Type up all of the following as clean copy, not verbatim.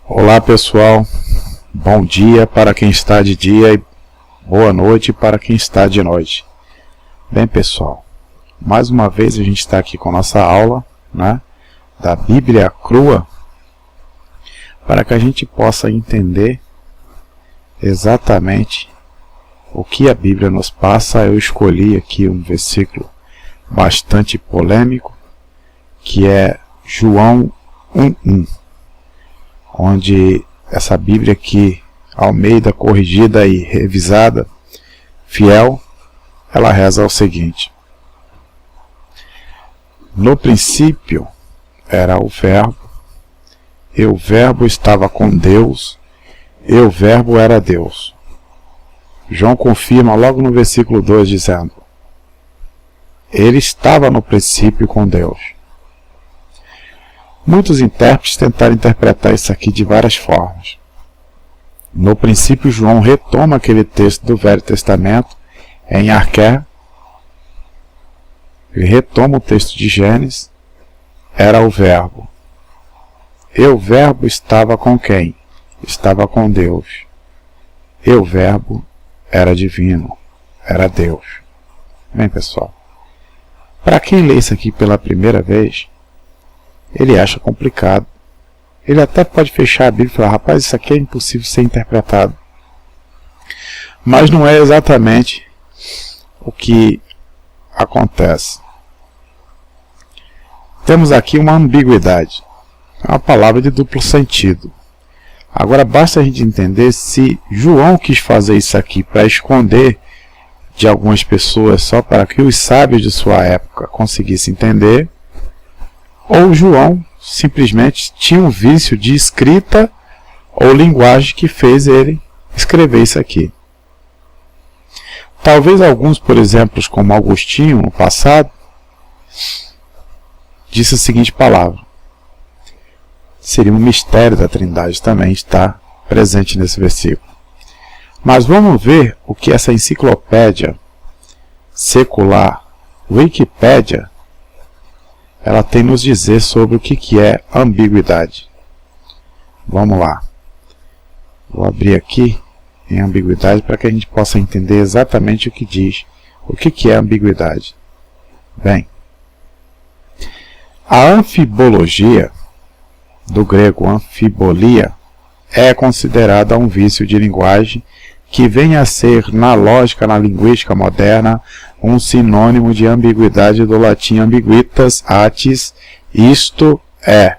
Olá pessoal, bom dia para quem está de dia e boa noite para quem está de noite. Bem pessoal, mais uma vez a gente está aqui com a nossa aula, da Bíblia crua, para que a gente possa entender exatamente o que a Bíblia nos passa. Eu escolhi aqui um versículo bastante polêmico, que é João 1:1, onde essa Bíblia aqui, Almeida, corrigida e revisada, fiel, ela reza o seguinte: no princípio era o Verbo, e o Verbo estava com Deus, e o Verbo era Deus. João confirma logo no versículo 2, dizendo: ele estava no princípio com Deus. Muitos intérpretes tentaram interpretar isso aqui de várias formas. No princípio, João retoma aquele texto do Velho Testamento em Arqué. Ele retoma o texto de Gênesis. Era o Verbo. E o Verbo estava com quem? Estava com Deus. E o Verbo era divino. Era Deus. Bem, pessoal, para quem lê isso aqui pela primeira vez, ele acha complicado. Ele até pode fechar a Bíblia e falar: rapaz, isso aqui é impossível ser interpretado. Mas não é exatamente o que acontece. Temos aqui uma ambiguidade, uma palavra de duplo sentido. Agora basta a gente entender se João quis fazer isso aqui para esconder de algumas pessoas, só para que os sábios de sua época conseguissem entender, ou João simplesmente tinha um vício de escrita ou linguagem que fez ele escrever isso aqui. Talvez alguns, por exemplo, como Agostinho, no passado, disse a seguinte palavra. Seria um mistério da Trindade também estar presente nesse versículo. Mas vamos ver o que essa enciclopédia secular, Wikipédia, ela tem nos dizer sobre o que é ambiguidade. Vamos lá. Vou abrir aqui em ambiguidade para que a gente possa entender exatamente o que diz. O que é ambiguidade? Bem, a anfibologia, do grego anfibolia, é considerada um vício de linguagem que vem a ser, na lógica, na linguística moderna, um sinônimo de ambiguidade do latim ambiguitas atis, isto é,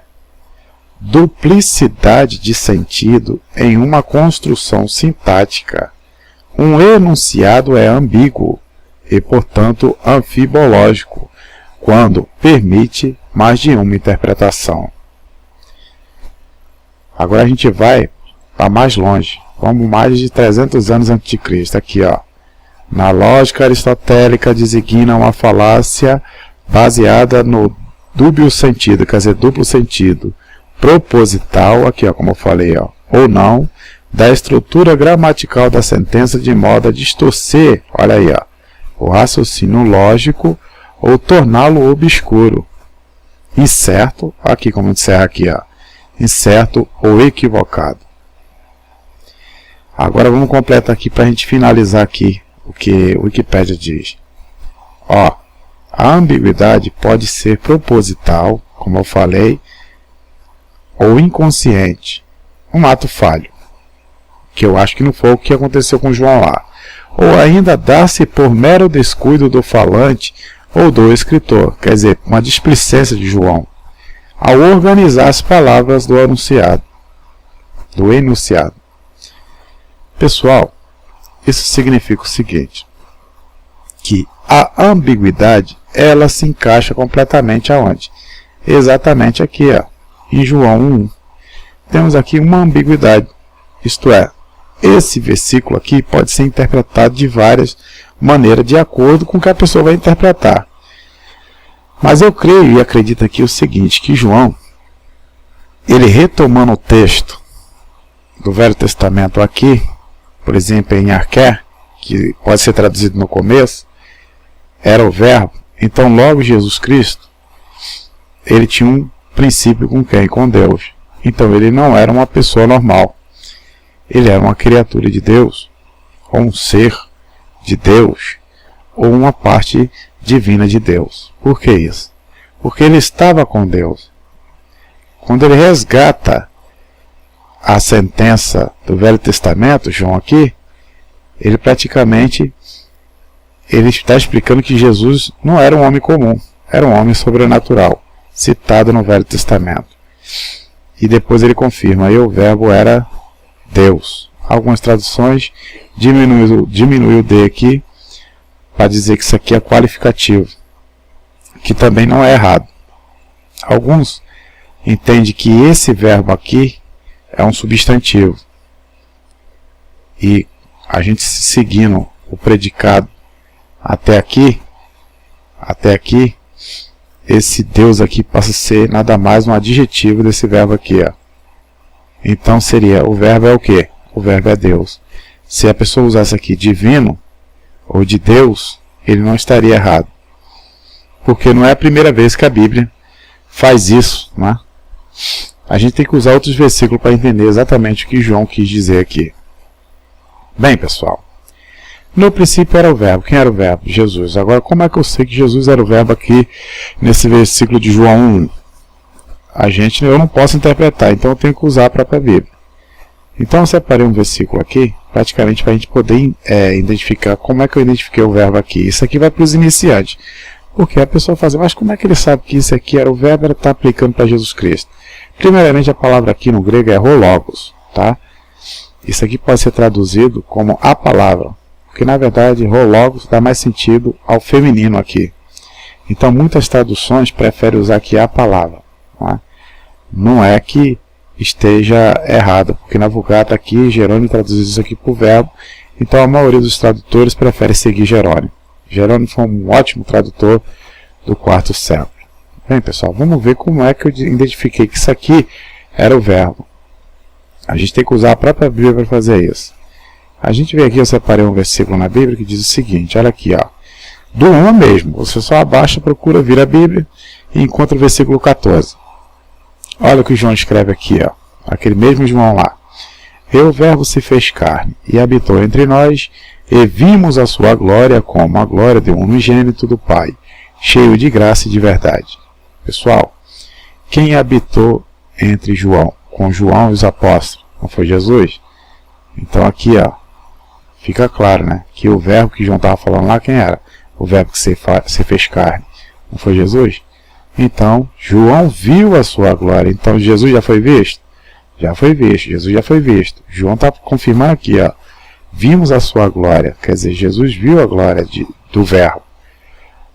duplicidade de sentido em uma construção sintática. Um enunciado é ambíguo e, portanto, anfibológico, quando permite mais de uma interpretação. Agora a gente vai para mais longe. Vamos mais de 300 anos antes de Cristo. Aqui, ó. Na lógica aristotélica designa uma falácia baseada no dúbio sentido, quer dizer, duplo sentido, proposital, aqui, ó, como eu falei, ó, ou não, da estrutura gramatical da sentença de modo a distorcer, olha aí, ó, o raciocínio lógico ou torná-lo obscuro. Incerto, aqui como encerra aqui, ó, incerto ou equivocado. Agora vamos completar aqui para a gente finalizar aqui o que o Wikipédia diz. Ó, a ambiguidade pode ser proposital, como eu falei, ou inconsciente, um ato falho, que eu acho que não foi o que aconteceu com João lá, ou ainda dá-se por mero descuido do falante ou do escritor, quer dizer, uma displicência de João, ao organizar as palavras do enunciado. Pessoal, isso significa o seguinte, que a ambiguidade, ela se encaixa completamente aonde? Exatamente aqui, ó, em João 1. Temos aqui uma ambiguidade, isto é, esse versículo aqui pode ser interpretado de várias maneiras, de acordo com o que a pessoa vai interpretar. Mas eu creio e acredito aqui o seguinte, que João, ele retomando o texto do Velho Testamento aqui, por exemplo, em Arqué, que pode ser traduzido no começo, era o Verbo. Então, logo Jesus Cristo, ele tinha um princípio com quem? Com Deus. Então ele não era uma pessoa normal. Ele era uma criatura de Deus, ou um ser de Deus, ou uma parte divina de Deus. Por que isso? Porque ele estava com Deus. Quando ele resgata a sentença do Velho Testamento, João aqui, ele praticamente está explicando que Jesus não era um homem comum, era um homem sobrenatural, citado no Velho Testamento. E depois ele confirma, e o verbo era Deus. Algumas traduções diminuiu o D aqui, para dizer que isso aqui é qualificativo, que também não é errado. Alguns entendem que esse verbo aqui é um substantivo. E a gente seguindo o predicado até aqui, esse Deus aqui passa a ser nada mais um adjetivo desse verbo aqui, ó. Então seria, o verbo é o quê? O verbo é Deus. Se a pessoa usasse aqui divino, ou de Deus, ele não estaria errado. Porque não é a primeira vez que a Bíblia faz isso, não é? A gente tem que usar outros versículos para entender exatamente o que João quis dizer aqui. Bem, pessoal, no princípio era o verbo. Quem era o verbo? Jesus. Agora, como é que eu sei que Jesus era o verbo aqui nesse versículo de João 1? Eu não posso interpretar, então eu tenho que usar a própria Bíblia. Então eu separei um versículo aqui, praticamente para a gente poder identificar como é que eu identifiquei o verbo aqui. Isso aqui vai para os iniciantes. Porque a pessoa fala, mas como é que ele sabe que isso aqui era o verbo, ele está aplicando para Jesus Cristo? Primeiramente, a palavra aqui no grego é hologos, tá? Isso aqui pode ser traduzido como a palavra, porque na verdade hologos dá mais sentido ao feminino aqui. Então muitas traduções preferem usar aqui a palavra, tá? Não é que esteja errado, porque na Vulgata aqui Jerônimo traduziu isso aqui por verbo, então a maioria dos tradutores prefere seguir Jerônimo. Jerônimo foi um ótimo tradutor do quarto século. Bem, pessoal, vamos ver como é que eu identifiquei que isso aqui era o verbo. A gente tem que usar a própria Bíblia para fazer isso. A gente vê aqui, eu separei um versículo na Bíblia que diz o seguinte, olha aqui, ó. Do 1 mesmo, você só abaixa, procura, vira a Bíblia e encontra o versículo 14. Olha o que João escreve aqui, ó. Aquele mesmo João lá. E o verbo se fez carne e habitou entre nós, e vimos a sua glória como a glória de um unigênito do Pai, cheio de graça e de verdade. Pessoal, quem habitou entre João, com João e os apóstolos? Não foi Jesus? Então aqui, ó, fica claro, né, que o verbo que João estava falando lá, quem era? O verbo que se fez carne. Não foi Jesus? Então, João viu a sua glória. Então, Jesus já foi visto? Já foi visto. Jesus já foi visto. João está confirmando aqui, ó. Vimos a sua glória. Quer dizer, Jesus viu a glória do verbo.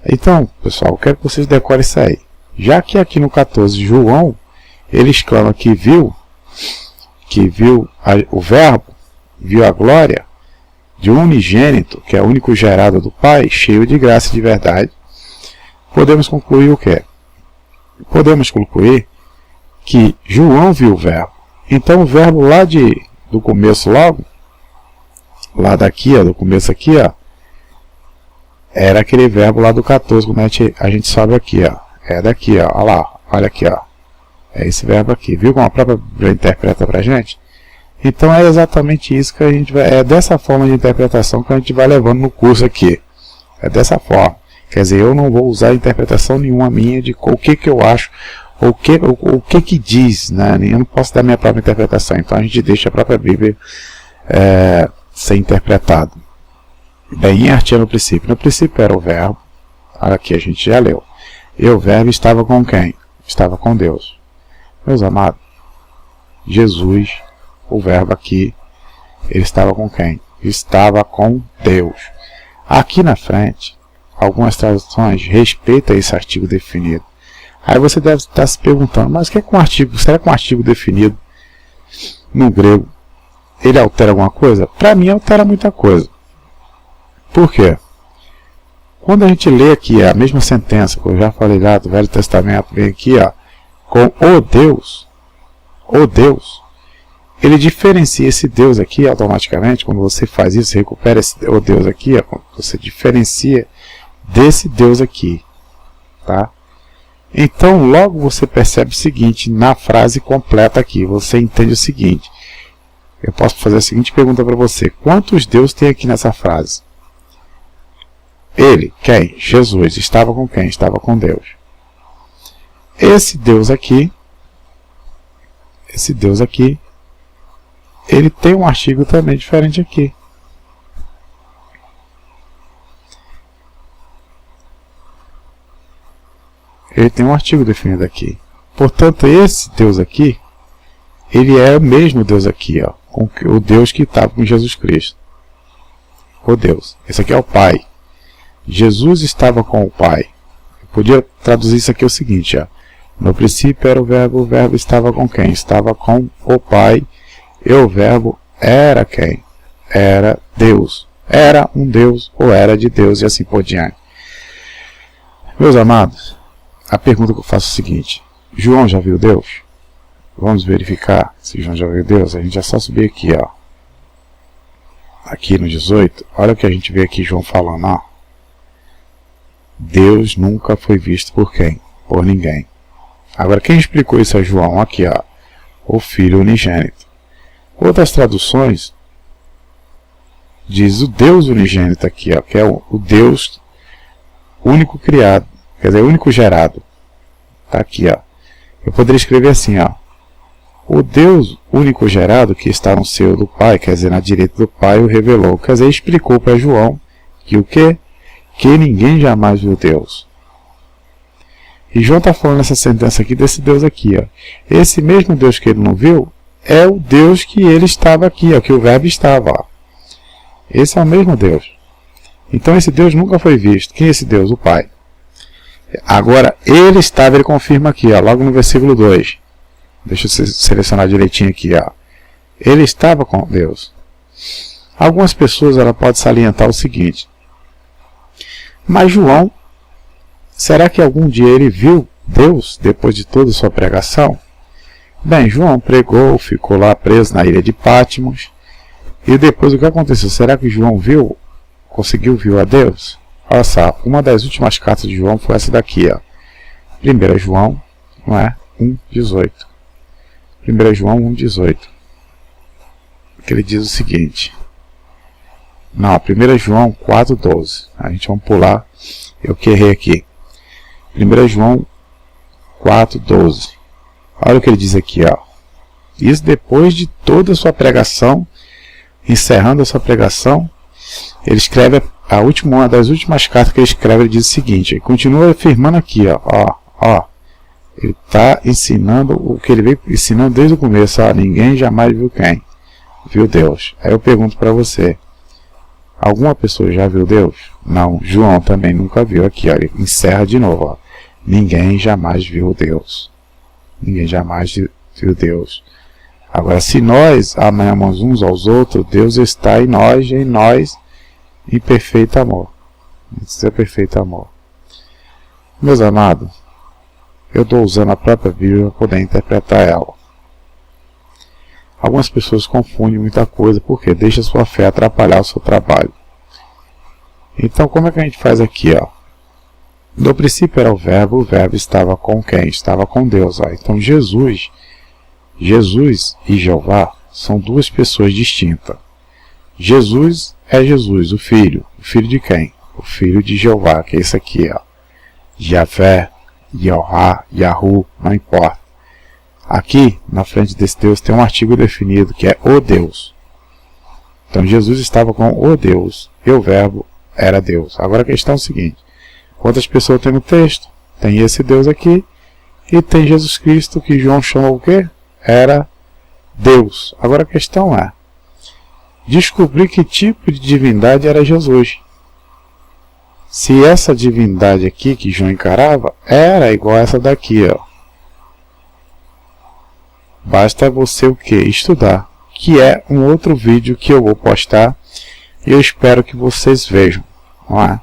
Então, pessoal, eu quero que vocês decorem isso aí. Já que aqui no 14, João, ele exclama que viu o verbo, viu a glória de um unigênito, que é o único gerado do Pai, cheio de graça e de verdade. Podemos concluir o quê? Podemos concluir que João viu o verbo. Então o verbo lá do começo logo, lá daqui, ó, do começo aqui, ó, era aquele verbo lá do 14, quando a gente sobe aqui, ó. É daqui, ó, olha lá, olha aqui, ó. É esse verbo aqui. Viu como a própria Bíblia interpreta pra gente? Então é exatamente isso que a gente vai... É dessa forma de interpretação que a gente vai levando no curso aqui. É dessa forma. Quer dizer, eu não vou usar interpretação nenhuma minha de o que eu acho, o que diz, né? Eu não posso dar minha própria interpretação. Então a gente deixa a própria Bíblia ser interpretada. Bem, em arte no princípio. No princípio era o verbo. Aqui a gente já leu. E o verbo estava com quem? Estava com Deus. Meus amados, Jesus, o verbo aqui, ele estava com quem? Estava com Deus. Aqui na frente, algumas traduções respeitam esse artigo definido. Aí você deve estar se perguntando, mas o que é com um artigo? Será que um artigo definido no grego, ele altera alguma coisa? Para mim, altera muita coisa. Por quê? Quando a gente lê aqui a mesma sentença, que eu já falei lá do Velho Testamento, vem aqui, ó, com o Deus, ele diferencia esse Deus aqui automaticamente. Quando você faz isso, você recupera o Deus aqui, ó, você diferencia desse Deus aqui, tá? Então, logo você percebe o seguinte, na frase completa aqui, você entende o seguinte. Eu posso fazer a seguinte pergunta para você. Quantos Deus tem aqui nessa frase? Ele, quem? Jesus. Estava com quem? Estava com Deus. Esse Deus aqui, ele tem um artigo também diferente aqui. Ele tem um artigo definido aqui. Portanto, esse Deus aqui, ele é o mesmo Deus aqui, ó, com o Deus que estava com Jesus Cristo. O Deus. Esse aqui é o Pai. Jesus estava com o Pai. Eu podia traduzir isso aqui o seguinte, ó. No princípio era o verbo estava com quem? Estava com o Pai, e o verbo era quem? Era Deus. Era um Deus ou era de Deus e assim por diante. Meus amados, a pergunta que eu faço é o seguinte. João já viu Deus? Vamos verificar se João já viu Deus. A gente já só subir aqui, ó. Aqui no 18. Olha o que a gente vê aqui João falando, ó. Deus nunca foi visto por quem? Por ninguém. Agora, quem explicou isso a João? Aqui, ó. O Filho unigênito. Outras traduções diz o Deus unigênito aqui, ó. Que é o Deus único criado. Quer dizer, único gerado. Tá aqui, ó. Eu poderia escrever assim, ó. O Deus único gerado que está no seio do Pai, quer dizer, na direita do Pai, o revelou. Quer dizer, explicou para João que o quê? Que ninguém jamais viu Deus. E João está falando nessa sentença aqui desse Deus aqui, ó. Esse mesmo Deus que ele não viu é o Deus que ele estava aqui, ó, que o verbo estava, ó. Esse é o mesmo Deus. Então esse Deus nunca foi visto. Quem é esse Deus? O Pai. Agora, ele estava, ele confirma aqui, ó, logo no versículo 2. Deixa eu selecionar direitinho aqui, ó. Ele estava com Deus. Algumas pessoas ela pode salientar o seguinte. Mas João, será que algum dia ele viu Deus depois de toda a sua pregação? Bem, João pregou, ficou lá preso na ilha de Patmos. E depois o que aconteceu? Será que João conseguiu ver a Deus? Olha só, uma das últimas cartas de João foi essa daqui, ó. 1 João, não é? 1,18. 1 João 1,18. Que ele diz o seguinte. Não, 1 João 4,12. A gente vai pular. Eu que errei aqui. 1 João 4,12. Olha o que ele diz aqui, ó. Isso depois de toda a sua pregação, encerrando a sua pregação, ele escreve uma das últimas cartas que ele escreve, ele diz o seguinte, ele continua afirmando aqui, ó, ele está ensinando o que ele veio ensinando desde o começo, ó, ninguém jamais viu quem? Viu Deus. Aí eu pergunto para você, alguma pessoa já viu Deus? Não, João também nunca viu aqui, ó, ele encerra de novo, ó, ninguém jamais viu Deus. Ninguém jamais viu Deus. Agora, se nós amamos uns aos outros, Deus está em nós em perfeito amor. Isso é perfeito amor. Meus amados, eu estou usando a própria Bíblia para poder interpretar ela. Algumas pessoas confundem muita coisa porque deixa a sua fé atrapalhar o seu trabalho. Então, como é que a gente faz aqui, ó? No princípio era o verbo estava com quem? Estava com Deus. Ó. Então, Jesus e Jeová são duas pessoas distintas. Jesus é Jesus, o Filho. O Filho de quem? O Filho de Jeová, que é esse aqui, ó. Javé, Jeová, Yahu, não importa. Aqui, na frente desse Deus, tem um artigo definido, que é o Deus. Então, Jesus estava com o Deus, e o verbo era Deus. Agora a questão é o seguinte. Quantas pessoas tem no texto? Tem esse Deus aqui, e tem Jesus Cristo, que João chama o quê? Era Deus. Agora a questão é, descobrir que tipo de divindade era Jesus. Se essa divindade aqui que João encarava era igual a essa daqui, ó. Basta você o quê? Estudar, que é um outro vídeo que eu vou postar e eu espero que vocês vejam. Não é?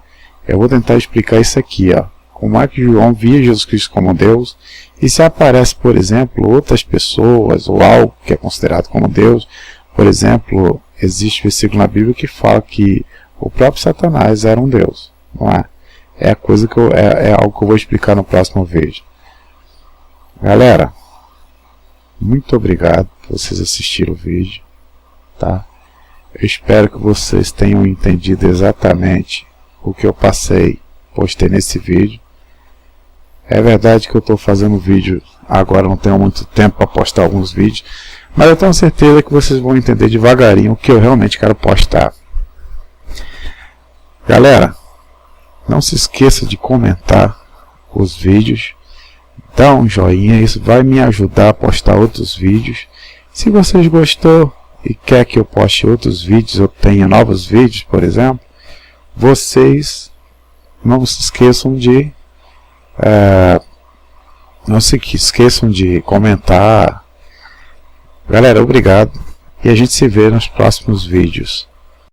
Eu vou tentar explicar isso aqui, ó. Como é que João via Jesus Cristo como Deus e se aparece, por exemplo, outras pessoas ou algo que é considerado como Deus. Por exemplo, existe versículo na Bíblia que fala que o próprio Satanás era um Deus. Não é? É algo que eu vou explicar no próximo vídeo. Galera, muito obrigado por vocês assistirem o vídeo, tá? Eu espero que vocês tenham entendido exatamente o que eu postei nesse vídeo. É verdade que eu estou fazendo vídeo agora, não tenho muito tempo para postar alguns vídeos, mas eu tenho certeza que vocês vão entender devagarinho o que eu realmente quero postar. Galera, não se esqueça de comentar os vídeos, dá um joinha, isso vai me ajudar a postar outros vídeos. Se vocês gostou e quer que eu poste outros vídeos, eu tenha novos vídeos, por exemplo, vocês não se esqueçam de comentar. Galera, obrigado e a gente se vê nos próximos vídeos.